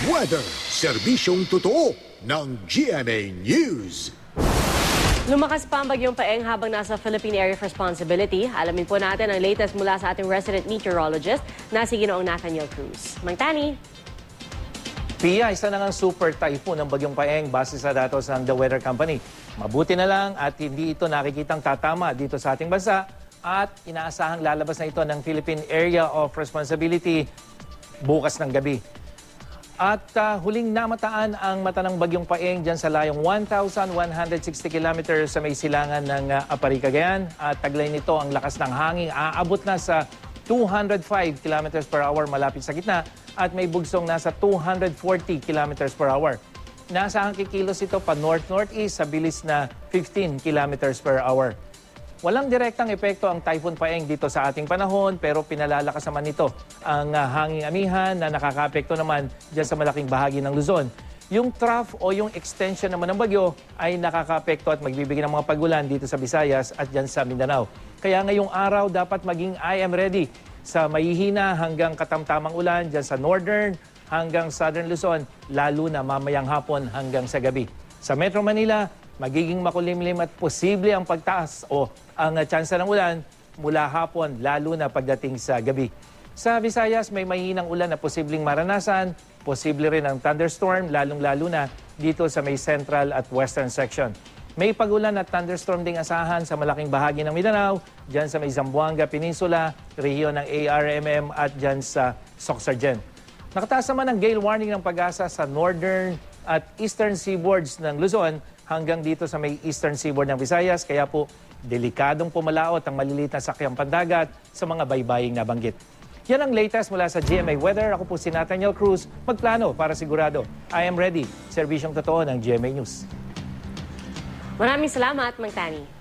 Weather, serbisyong totoo ng GMA News. Lumakas pa ang bagyong Paeng habang nasa Philippine Area of Responsibility. Alamin po natin ang latest mula sa ating resident meteorologist na si Ginoong Nathaniel Cruz. Mang Tani. Pia, isa na ngang super typhoon ng bagyong Paeng base sa datos ng The Weather Company. Mabuti na lang at hindi ito nakikitang tatama dito sa ating bansa at inaasahang lalabas na ito ng Philippine Area of Responsibility bukas ng gabi. At huling namataan ang mata ng bagyong Paeng dyan sa layong 1,160 kilometers sa may silangan ng Apari, Cagayan. At taglay nito ang lakas ng hangin. Aabot na sa 205 kilometers per hour malapit sa gitna at may bugsong nasa 240 kilometers per hour. Nasahang kikilos ito pa north-northeast sa bilis na 15 kilometers per hour. Walang direktang epekto ang Typhoon Paeng dito sa ating panahon pero pinalalakas naman nito ang hanging amihan na nakakaapekto naman dyan sa malaking bahagi ng Luzon. Yung trough o yung extension naman ng bagyo ay nakakaapekto at magbibigay ng mga pagulan dito sa Visayas at dyan sa Mindanao. Kaya ngayong araw dapat maging I am ready sa mahihina hanggang katamtamang ulan dyan sa northern hanggang southern Luzon, lalo na mamayang hapon hanggang sa gabi. Sa Metro Manila, magiging makulimlim at posible ang pagtaas o ang tsansa ng ulan mula hapon, lalo na pagdating sa gabi. Sa Visayas, may mahinang ulan na posibleng maranasan, posible rin ang thunderstorm, lalong-lalo na dito sa may central at western section. May pagulan at thunderstorm ding asahan sa malaking bahagi ng Mindanao, dyan sa may Zamboanga Peninsula, rehiyon ng ARMM at dyan sa Soxargen. Nakataas naman ang gale warning ng Pag-asa sa northern at eastern seaboards ng Luzon hanggang dito sa may eastern seaboard ng Visayas. Kaya po, delikadong pumalaot ang maliliit na sakyang pandagat sa mga baybaying nabanggit. Yan ang latest mula sa GMA Weather. Ako po si Nathaniel Cruz. Magplano para sigurado. I am ready. Serbisyong totoo ng GMA News. Maraming salamat, Mang Tani.